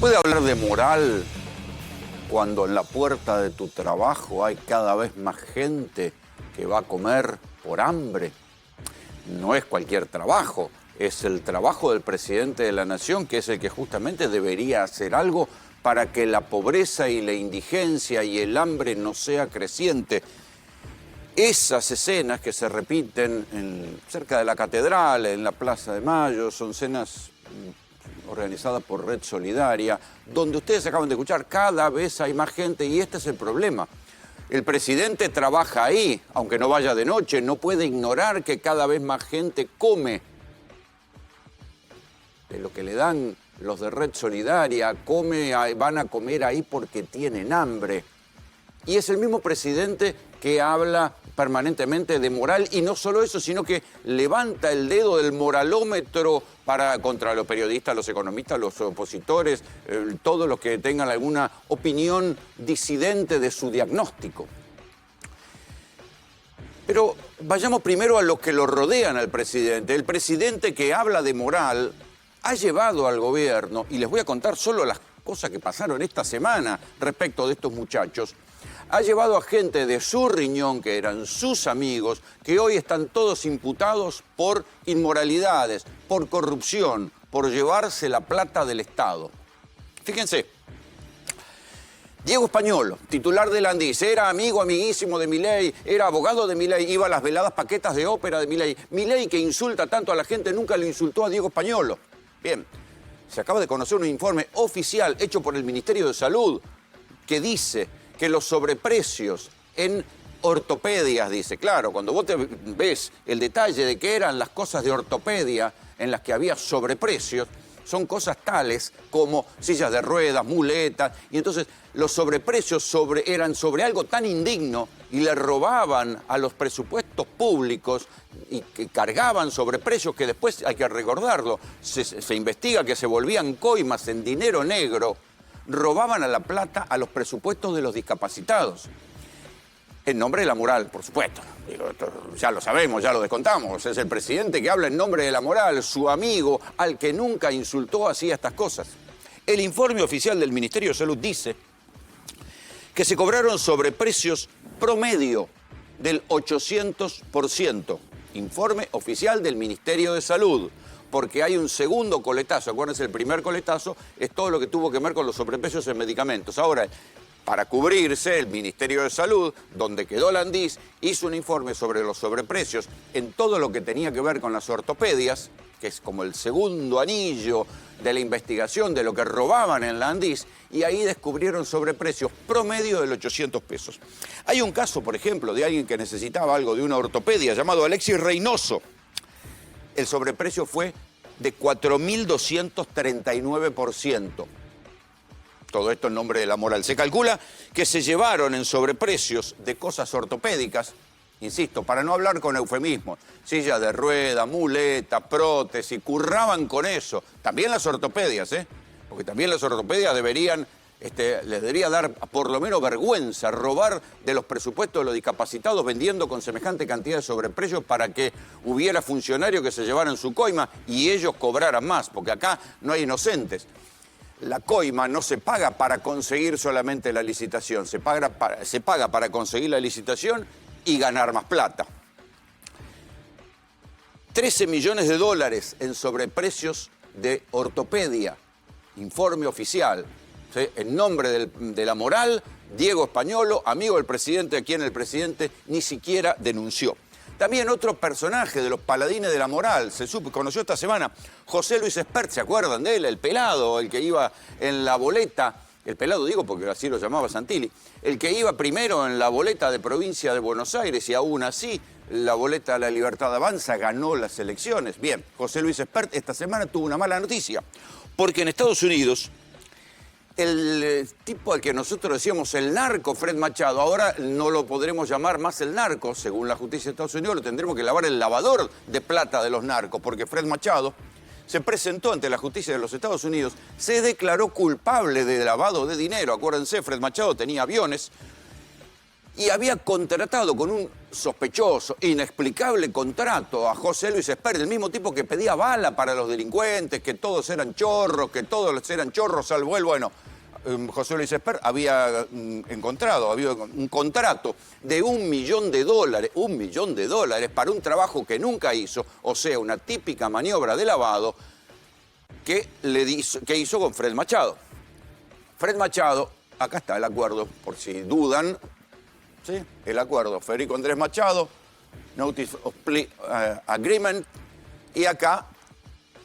puede hablar de moral cuando en la puerta de tu trabajo hay cada vez más gente que va a comer por hambre? No es cualquier trabajo, es el trabajo del presidente de la nación, que es el que justamente debería hacer algo para que la pobreza y la indigencia y el hambre no sea creciente. Esas escenas que se repiten cerca de la catedral, en la Plaza de Mayo, son escenas organizadas por Red Solidaria, donde ustedes acaban de escuchar, cada vez hay más gente y este es el problema. El presidente trabaja ahí, aunque no vaya de noche, no puede ignorar que cada vez más gente come de lo que le dan los de Red Solidaria, van a comer ahí porque tienen hambre. Y es el mismo presidente que habla permanentemente de moral, y no solo eso, sino que levanta el dedo del moralómetro contra los periodistas, los economistas, los opositores, todos los que tengan alguna opinión disidente de su diagnóstico. Pero vayamos primero a los que lo rodean al presidente. El presidente que habla de moral ha llevado al gobierno, y les voy a contar solo las cosas que pasaron esta semana respecto de estos muchachos, ha llevado a gente de su riñón, que eran sus amigos, que hoy están todos imputados por inmoralidades, por corrupción, por llevarse la plata del Estado. Fíjense, Diego Españolo, titular del Andis, era amiguísimo de Milei, era abogado de Milei, iba a las veladas paquetas de ópera de Milei. Milei, que insulta tanto a la gente, nunca lo insultó a Diego Españolo. Bien, se acaba de conocer un informe oficial hecho por el Ministerio de Salud que dice que los sobreprecios en ortopedias, dice, claro, cuando vos ves el detalle de que eran las cosas de ortopedia en las que había sobreprecios, son cosas tales como sillas de ruedas, muletas, y entonces los sobreprecios eran sobre algo tan indigno y le robaban a los presupuestos públicos y que cargaban sobreprecios que después, hay que recordarlo, se investiga que se volvían coimas en dinero negro, robaban a la plata a los presupuestos de los discapacitados. En nombre de la moral, por supuesto. Ya lo sabemos, ya lo descontamos. Es el presidente que habla en nombre de la moral, su amigo, al que nunca insultó, hacía estas cosas. El informe oficial del Ministerio de Salud dice que se cobraron sobreprecios promedio del 800%. Informe oficial del Ministerio de Salud. Porque hay un segundo coletazo. Acuérdense, el primer coletazo es todo lo que tuvo que ver con los sobreprecios en medicamentos. Ahora, para cubrirse, el Ministerio de Salud, donde quedó la Andis, hizo un informe sobre los sobreprecios en todo lo que tenía que ver con las ortopedias, que es como el segundo anillo de la investigación de lo que robaban en la Andis, y ahí descubrieron sobreprecios promedio del 800 pesos. Hay un caso, por ejemplo, de alguien que necesitaba algo de una ortopedia, llamado Alexis Reynoso. El sobreprecio fue de 4.239%. Todo esto en nombre de la moral. Se calcula que se llevaron en sobreprecios de cosas ortopédicas, insisto, para no hablar con eufemismos, silla de rueda, muleta, prótesis, curraban con eso. También las ortopedias, porque también las ortopedias les debería dar por lo menos vergüenza robar de los presupuestos de los discapacitados vendiendo con semejante cantidad de sobreprecios para que hubiera funcionarios que se llevaran su coima y ellos cobraran más, porque acá no hay inocentes. La coima no se paga para conseguir solamente la licitación, se paga para conseguir la licitación y ganar más plata. 13 millones de dólares en sobreprecios de ortopedia, informe oficial. ¿Sí? En nombre de la moral, Diego Españolo, amigo del presidente, a quien el presidente ni siquiera denunció. También otro personaje de los paladines de la moral, conoció esta semana, José Luis Espert, ¿se acuerdan de él? El pelado, el que iba en la boleta, el pelado digo porque así lo llamaba Santilli, el que iba primero en la boleta de provincia de Buenos Aires y aún así la boleta de La Libertad Avanza ganó las elecciones. Bien, José Luis Espert esta semana tuvo una mala noticia, porque en Estados Unidos el tipo al que nosotros decíamos el narco, Fred Machado, ahora no lo podremos llamar más el narco, según la justicia de Estados Unidos, lo tendremos que lavar el lavador de plata de los narcos, porque Fred Machado se presentó ante la justicia de los Estados Unidos, se declaró culpable de lavado de dinero. Acuérdense, Fred Machado tenía aviones, y había contratado con un sospechoso, inexplicable contrato a José Luis Espert, el mismo tipo que pedía bala para los delincuentes, que todos eran chorros, salvo él. Bueno, José Luis Espert había había un contrato de $1 millón, $1 millón para un trabajo que nunca hizo, o sea, una típica maniobra de lavado que hizo con Fred Machado. Fred Machado, acá está el acuerdo, por si dudan, ¿sí? El acuerdo, Federico Andrés Machado, Notice of Plea Agreement, y acá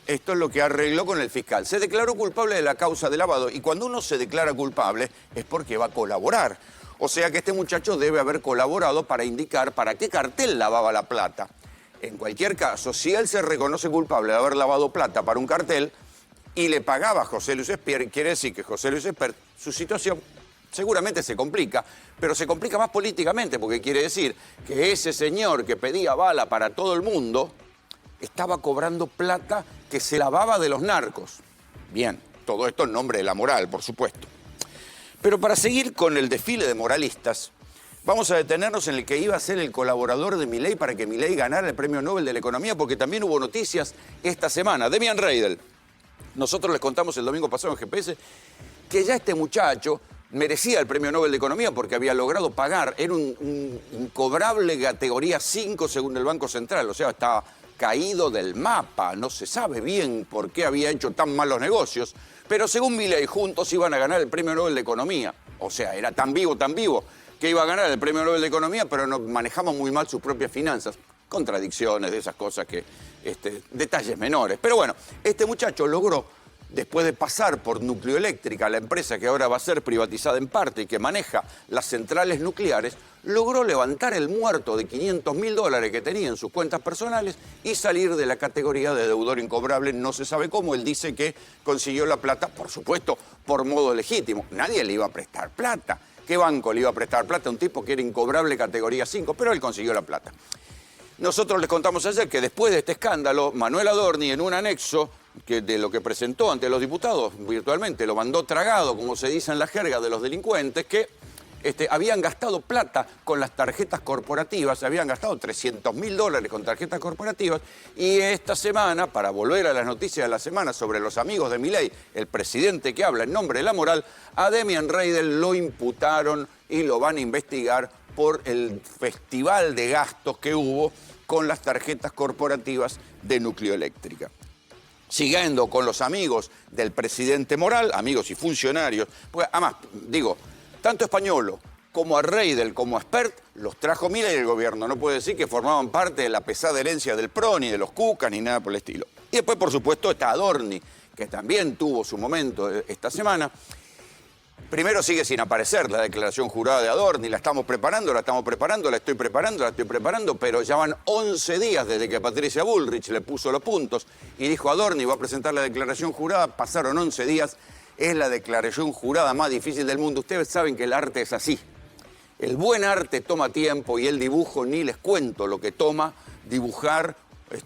esto es lo que arregló con el fiscal. Se declaró culpable de la causa de lavado, y cuando uno se declara culpable es porque va a colaborar. O sea que este muchacho debe haber colaborado para indicar para qué cartel lavaba la plata. En cualquier caso, si él se reconoce culpable de haber lavado plata para un cartel y le pagaba a José Luis Espert, quiere decir que José Luis Espert, su situación seguramente se complica, pero se complica más políticamente, porque quiere decir que ese señor que pedía bala para todo el mundo estaba cobrando plata que se lavaba de los narcos. Bien, todo esto en nombre de la moral, por supuesto. Pero para seguir con el desfile de moralistas, vamos a detenernos en el que iba a ser el colaborador de Milei para que Milei ganara el Premio Nobel de la Economía, porque también hubo noticias esta semana. Demian Reidel. Nosotros les contamos el domingo pasado en GPS que ya este muchacho merecía el Premio Nobel de Economía porque había logrado pagar, era un incobrable categoría 5 según el Banco Central, o sea, estaba caído del mapa, no se sabe bien por qué había hecho tan malos negocios, pero según Milei juntos iban a ganar el Premio Nobel de Economía, o sea, era tan vivo, que iba a ganar el Premio Nobel de Economía, pero no, manejamos muy mal sus propias finanzas. Contradicciones, de esas cosas que, detalles menores. Pero bueno, este muchacho logró, después de pasar por Nucleoeléctrica, la empresa que ahora va a ser privatizada en parte y que maneja las centrales nucleares, logró levantar el muerto de $500.000 que tenía en sus cuentas personales y salir de la categoría de deudor incobrable. No se sabe cómo. Él dice que consiguió la plata, por supuesto, por modo legítimo. Nadie le iba a prestar plata. ¿Qué banco le iba a prestar plata a un tipo que era incobrable categoría 5? Pero él consiguió la plata. Nosotros les contamos ayer que después de este escándalo, Manuel Adorni, en un anexo de lo que presentó ante los diputados virtualmente, lo mandó tragado, como se dice en la jerga de los delincuentes, que habían gastado plata con las tarjetas corporativas, habían gastado $300.000 con tarjetas corporativas, y esta semana, para volver a las noticias de la semana sobre los amigos de Milei, el presidente que habla en nombre de la moral, a Demian Reidel lo imputaron y lo van a investigar por el festival de gastos que hubo con las tarjetas corporativas de Nucleoeléctrica. Siguiendo con los amigos del presidente Moral, amigos y funcionarios, pues además, digo, tanto Españolo como a Reidel como a Espert los trajo Milei del gobierno. No puede decir que formaban parte de la pesada herencia del PRO, ni de los Cucas, ni nada por el estilo. Y después, por supuesto, está Adorni, que también tuvo su momento esta semana. Primero sigue sin aparecer la declaración jurada de Adorni, la estoy preparando, la estoy preparando, pero ya van 11 días desde que Patricia Bullrich le puso los puntos y dijo Adorni va a presentar la declaración jurada, pasaron 11 días, es la declaración jurada más difícil del mundo. Ustedes saben que el arte es así. El buen arte toma tiempo y el dibujo, ni les cuento lo que toma dibujar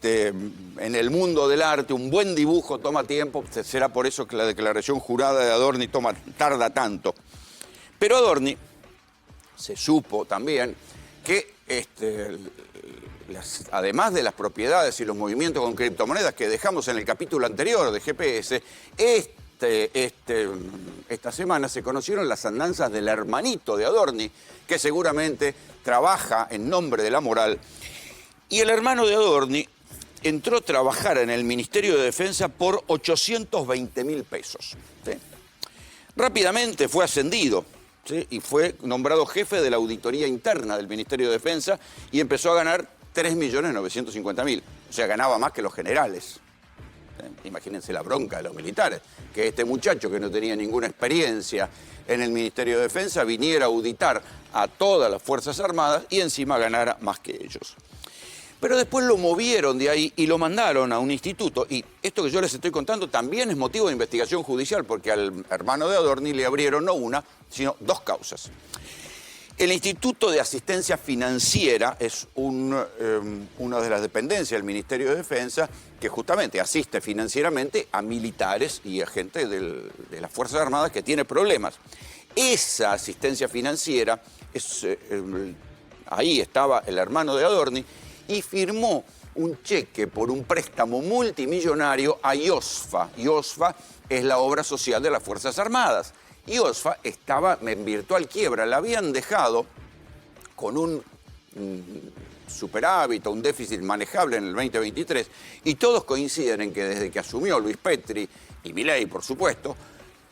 en el mundo del arte. Un buen dibujo toma tiempo, será por eso que la declaración jurada de Adorni tarda tanto. Pero Adorni se supo también que además de las propiedades y los movimientos con criptomonedas que dejamos en el capítulo anterior de GPS, esta semana se conocieron las andanzas del hermanito de Adorni, que seguramente trabaja en nombre de la moral. Y el hermano de Adorni entró a trabajar en el Ministerio de Defensa por 820.000 pesos. ¿Sí? Rápidamente fue ascendido, ¿sí? Y fue nombrado jefe de la auditoría interna del Ministerio de Defensa y empezó a ganar 3.950.000. O sea, ganaba más que los generales. Imagínense la bronca de los militares, que este muchacho que no tenía ninguna experiencia en el Ministerio de Defensa viniera a auditar a todas las Fuerzas Armadas y encima ganara más que ellos. Pero después lo movieron de ahí y lo mandaron a un instituto. Y esto que yo les estoy contando también es motivo de investigación judicial, porque al hermano de Adorni le abrieron no una, sino 2 causas. El Instituto de Asistencia Financiera es una de las dependencias del Ministerio de Defensa que justamente asiste financieramente a militares y a gente de las Fuerzas Armadas que tiene problemas. esa asistencia financiera, ahí estaba el hermano de Adorni, y firmó un cheque por un préstamo multimillonario a IOSFA. IOSFA es la obra social de las Fuerzas Armadas. IOSFA estaba en virtual quiebra, la habían dejado con un superávit o un déficit manejable en el 2023, y todos coinciden en que desde que asumió Luis Petri y Milei, por supuesto,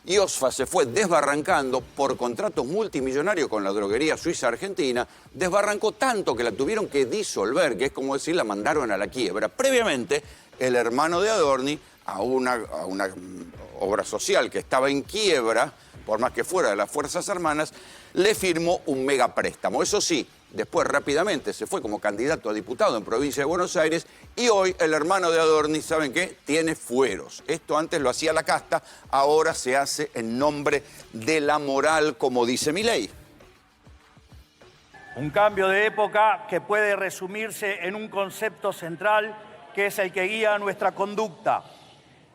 IOSFA se fue desbarrancando por contratos multimillonarios con la droguería suiza argentina, desbarrancó tanto que la tuvieron que disolver, que es como decir, la mandaron a la quiebra. Previamente, el hermano de Adorni, a una obra social que estaba en quiebra, por más que fuera de las Fuerzas Armadas, le firmó un megapréstamo. Eso sí, después rápidamente se fue como candidato a diputado en provincia de Buenos Aires, y hoy el hermano de Adorni, ¿saben qué? Tiene fueros. Esto antes lo hacía la casta, ahora se hace en nombre de la moral, como dice Milei. Un cambio de época que puede resumirse en un concepto central que es el que guía nuestra conducta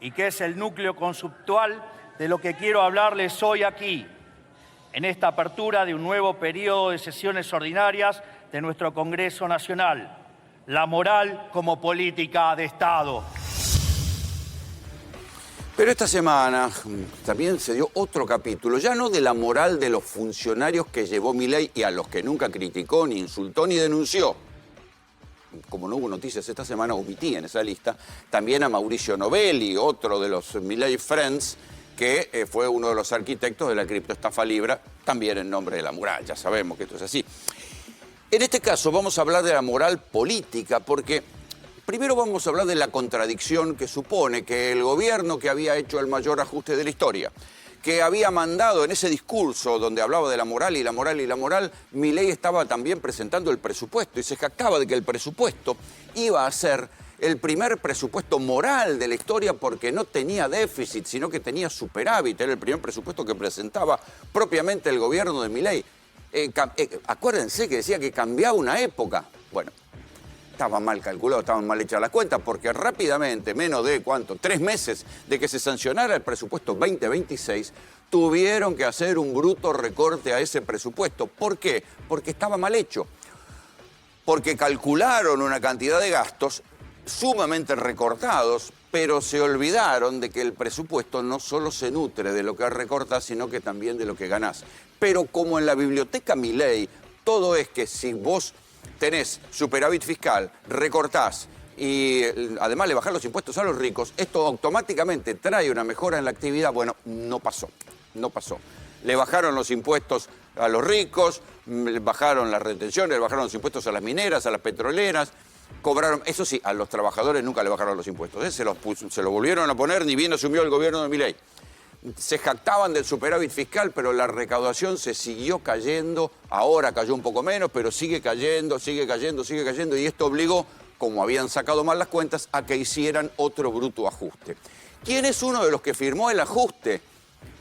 y que es el núcleo conceptual de lo que quiero hablarles hoy aquí, en esta apertura de un nuevo periodo de sesiones ordinarias de nuestro Congreso Nacional. La moral como política de Estado. Pero esta semana también se dio otro capítulo, ya no de la moral de los funcionarios que llevó Milei y a los que nunca criticó, ni insultó, ni denunció. Como no hubo noticias esta semana, omití en esa lista también a Mauricio Novelli, otro de los Milei Friends, que fue uno de los arquitectos de la criptoestafa Libra, también en nombre de la moral. Ya sabemos que esto es así. En este caso vamos a hablar de la moral política, porque primero vamos a hablar de la contradicción que supone que el gobierno que había hecho el mayor ajuste de la historia, que había mandado en ese discurso donde hablaba de la moral y la moral y la moral, Milei estaba también presentando el presupuesto y se jactaba de que el presupuesto iba a ser el primer presupuesto moral de la historia porque no tenía déficit, sino que tenía superávit. Era el primer presupuesto que presentaba propiamente el gobierno de Milei. Acuérdense que decía que cambiaba una época. Bueno, estaba mal calculado, estaban mal hechas las cuentas, porque rápidamente, menos de, ¿cuánto? 3 meses de que se sancionara el presupuesto 2026, tuvieron que hacer un bruto recorte a ese presupuesto. ¿Por qué? Porque estaba mal hecho. Porque calcularon una cantidad de gastos sumamente recortados, pero se olvidaron de que el presupuesto no solo se nutre de lo que recortas, sino que también de lo que ganás. Pero como en la biblioteca Milei, todo es que si vos tenés superávit fiscal, recortás y además le bajás los impuestos a los ricos, esto automáticamente trae una mejora en la actividad. Bueno, no pasó. Le bajaron los impuestos a los ricos, le bajaron las retenciones, le bajaron los impuestos a las mineras, a las petroleras. Cobraron, eso sí, a los trabajadores nunca le bajaron los impuestos, se lo volvieron a poner ni bien asumió el gobierno de Milei. Se jactaban del superávit fiscal, pero la recaudación se siguió cayendo, ahora cayó un poco menos, pero sigue cayendo, y esto obligó, como habían sacado mal las cuentas, a que hicieran otro bruto ajuste. ¿Quién es uno de los que firmó el ajuste?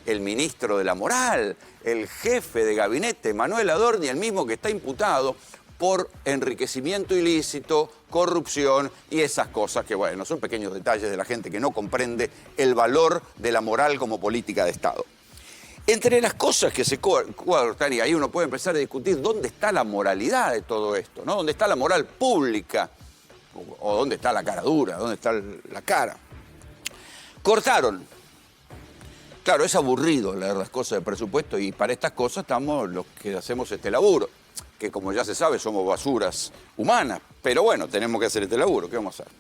El ministro de la Moral, el jefe de gabinete, Manuel Adorni, el mismo que está imputado por enriquecimiento ilícito, corrupción y esas cosas que, bueno, son pequeños detalles de la gente que no comprende el valor de la moral como política de Estado. Entre las cosas que se cortan, y ahí uno puede empezar a discutir dónde está la moralidad de todo esto, ¿no? ¿Dónde está la moral pública? ¿O dónde está la cara dura? ¿Dónde está la cara? Cortaron. Claro, es aburrido leer las cosas de presupuesto y para estas cosas estamos los que hacemos este laburo, que como ya se sabe somos basuras humanas, pero bueno, tenemos que hacer este laburo, ¿qué vamos a hacer?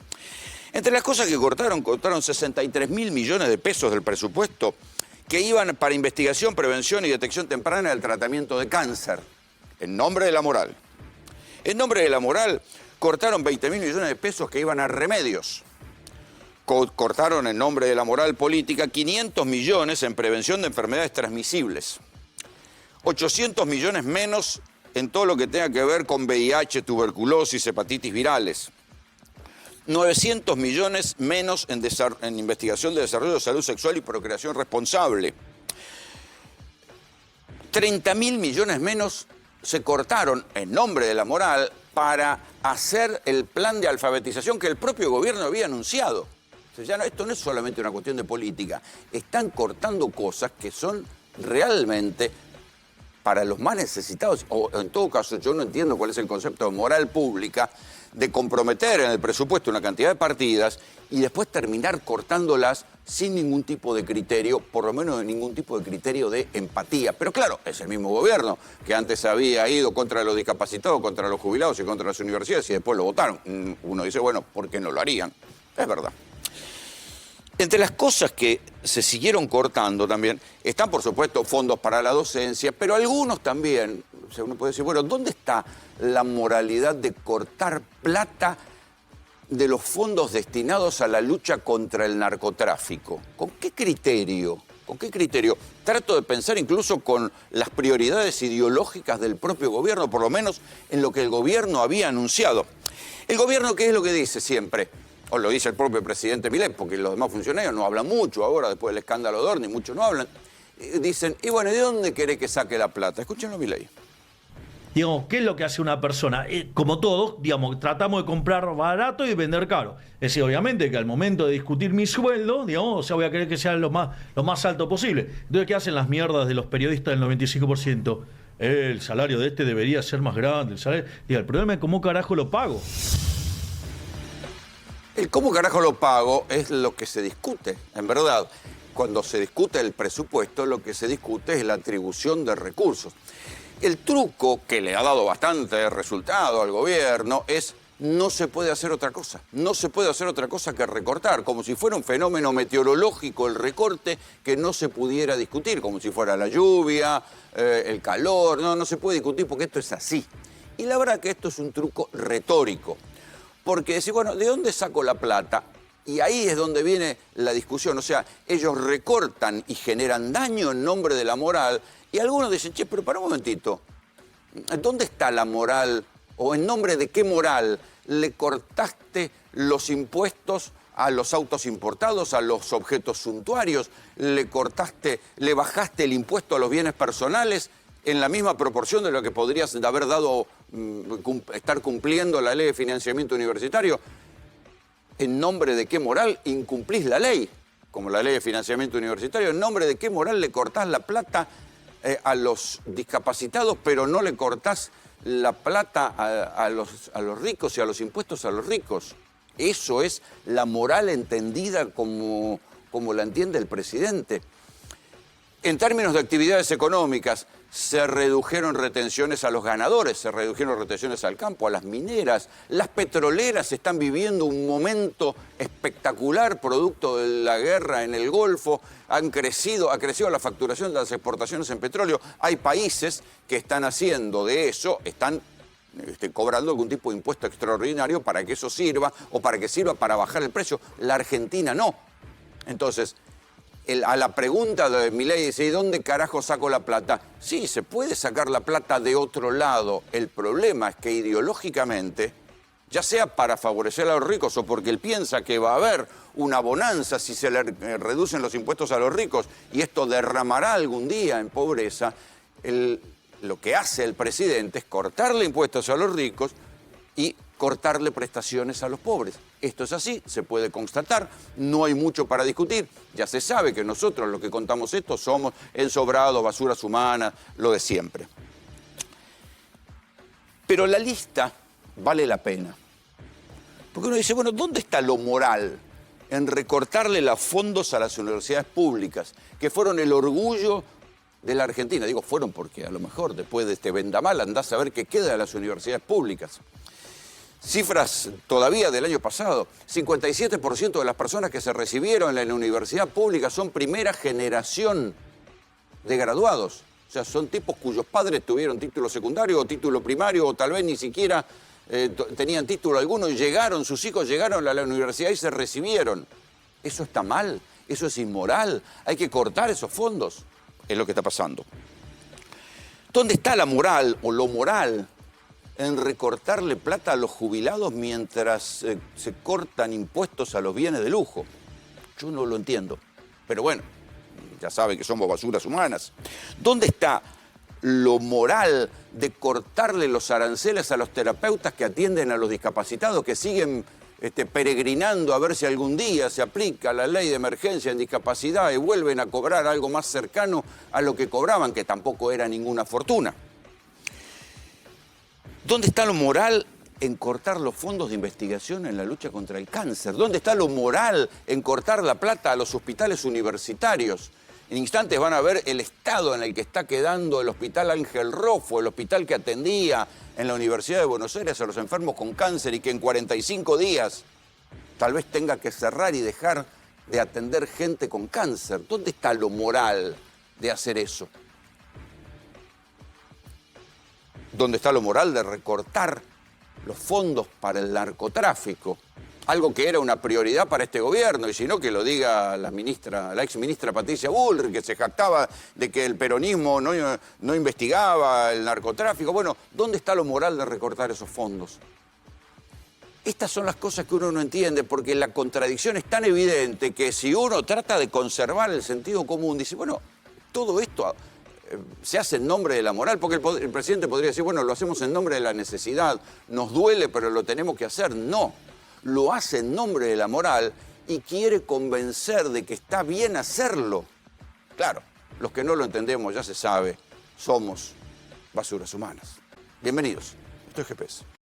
Entre las cosas que cortaron 63.000 millones de pesos del presupuesto que iban para investigación, prevención y detección temprana del tratamiento de cáncer, en nombre de la moral. En nombre de la moral cortaron 20.000 millones de pesos que iban a remedios. Cortaron en nombre de la moral política 500 millones en prevención de enfermedades transmisibles. 800 millones menos en todo lo que tenga que ver con VIH, tuberculosis, hepatitis virales. 900 millones menos en investigación de desarrollo de salud sexual y procreación responsable. 30.000 millones menos se cortaron en nombre de la moral para hacer el plan de alfabetización que el propio gobierno había anunciado. O sea, esto no es solamente una cuestión de política. Están cortando cosas que son realmente para los más necesitados, o en todo caso yo no entiendo cuál es el concepto de moral pública, de comprometer en el presupuesto una cantidad de partidas y después terminar cortándolas sin ningún tipo de criterio, por lo menos ningún tipo de criterio de empatía. Pero claro, es el mismo gobierno que antes había ido contra los discapacitados, contra los jubilados y contra las universidades y después lo votaron. Uno dice, bueno, ¿por qué no lo harían? Es verdad. Entre las cosas que se siguieron cortando también están, por supuesto, fondos para la docencia, pero algunos también, o sea, uno puede decir, bueno, ¿dónde está la moralidad de cortar plata de los fondos destinados a la lucha contra el narcotráfico? ¿Con qué criterio? ¿Con qué criterio? Trato de pensar incluso con las prioridades ideológicas del propio gobierno, por lo menos en lo que el gobierno había anunciado. El gobierno, ¿qué es lo que dice siempre? O lo dice el propio presidente Milei, porque los demás funcionarios no hablan mucho ahora, después del escándalo de Orni, muchos no hablan. Dicen, y bueno, ¿de dónde querés que saque la plata? Escúchenlo a Milei. Digamos, ¿qué es lo que hace una persona? Como todos, digamos, tratamos de comprar barato y vender caro. Es decir, obviamente que al momento de discutir mi sueldo, digamos, o sea, voy a querer que sea lo más alto posible. Entonces, ¿qué hacen las mierdas de los periodistas del 95%? El salario de este debería ser más grande. El problema es cómo carajo lo pago. El cómo carajo lo pago es lo que se discute, en verdad. Cuando se discute el presupuesto, lo que se discute es la atribución de recursos. El truco que le ha dado bastante resultado al gobierno es no se puede hacer otra cosa. No se puede hacer otra cosa que recortar, como si fuera un fenómeno meteorológico el recorte que no se pudiera discutir, como si fuera la lluvia, el calor. No se puede discutir porque esto es así. Y la verdad que esto es un truco retórico. Porque decir, bueno, ¿de dónde saco la plata? Y ahí es donde viene la discusión. O sea, ellos recortan y generan daño en nombre de la moral. Y algunos dicen, che, pero para un momentito, ¿dónde está la moral? ¿O en nombre de qué moral le cortaste los impuestos a los autos importados, a los objetos suntuarios? ¿Le bajaste el impuesto a los bienes personales en la misma proporción de lo que podrías haber dado, estar cumpliendo la ley de financiamiento universitario? ¿En nombre de qué moral incumplís la ley? Como la ley de financiamiento universitario, ¿en nombre de qué moral le cortás la plata a los discapacitados, pero no le cortás la plata a los ricos y a los impuestos a los ricos? Eso es la moral entendida como la entiende el presidente. En términos de actividades económicas, se redujeron retenciones a los ganadores, se redujeron retenciones al campo, a las mineras. Las petroleras están viviendo un momento espectacular producto de la guerra en el Golfo. Ha crecido la facturación de las exportaciones en petróleo. Hay países que están haciendo de eso, están cobrando algún tipo de impuesto extraordinario para que eso sirva o para que sirva para bajar el precio. La Argentina no. Entonces, a la pregunta de Milei, dice, ¿y dónde carajo saco la plata? Sí, se puede sacar la plata de otro lado. El problema es que ideológicamente, ya sea para favorecer a los ricos o porque él piensa que va a haber una bonanza si se le reducen los impuestos a los ricos y esto derramará algún día en pobreza, lo que hace el presidente es cortarle impuestos a los ricos y cortarle prestaciones a los pobres. Esto es así, se puede constatar, no hay mucho para discutir. Ya se sabe que nosotros los que contamos esto somos ensobrados, basuras humanas, lo de siempre. Pero la lista vale la pena. Porque uno dice, bueno, ¿dónde está lo moral en recortarle los fondos a las universidades públicas, que fueron el orgullo de la Argentina? Digo, fueron porque a lo mejor después de este vendaval andás a ver qué queda de las universidades públicas. Cifras todavía del año pasado, 57% de las personas que se recibieron en la universidad pública son primera generación de graduados. O sea, son tipos cuyos padres tuvieron título secundario o título primario o tal vez ni siquiera tenían título alguno y sus hijos llegaron a la universidad y se recibieron. Eso está mal, eso es inmoral, hay que cortar esos fondos, es lo que está pasando. ¿Dónde está la moral o lo moral en recortarle plata a los jubilados mientras se cortan impuestos a los bienes de lujo? Yo no lo entiendo. Pero bueno, ya saben que somos basuras humanas. ¿Dónde está lo moral de cortarle los aranceles a los terapeutas que atienden a los discapacitados, que siguen peregrinando a ver si algún día se aplica la ley de emergencia en discapacidad y vuelven a cobrar algo más cercano a lo que cobraban, que tampoco era ninguna fortuna. ¿Dónde está lo moral en cortar los fondos de investigación en la lucha contra el cáncer? ¿Dónde está lo moral en cortar la plata a los hospitales universitarios? En instantes van a ver el estado en el que está quedando el Hospital Ángel Rofo, el hospital que atendía en la Universidad de Buenos Aires a los enfermos con cáncer y que en 45 días tal vez tenga que cerrar y dejar de atender gente con cáncer. ¿Dónde está lo moral de hacer eso? ¿Dónde está lo moral de recortar los fondos para el narcotráfico? Algo que era una prioridad para este gobierno, y si no, que lo diga la ex ministra Patricia Bullrich, que se jactaba de que el peronismo no investigaba el narcotráfico. Bueno, ¿dónde está lo moral de recortar esos fondos? Estas son las cosas que uno no entiende, porque la contradicción es tan evidente que si uno trata de conservar el sentido común, dice, bueno, todo esto se hace en nombre de la moral, porque el presidente podría decir, bueno, lo hacemos en nombre de la necesidad, nos duele, pero lo tenemos que hacer. No, lo hace en nombre de la moral y quiere convencer de que está bien hacerlo. Claro, los que no lo entendemos, ya se sabe, somos basuras humanas. Bienvenidos, esto es GPS.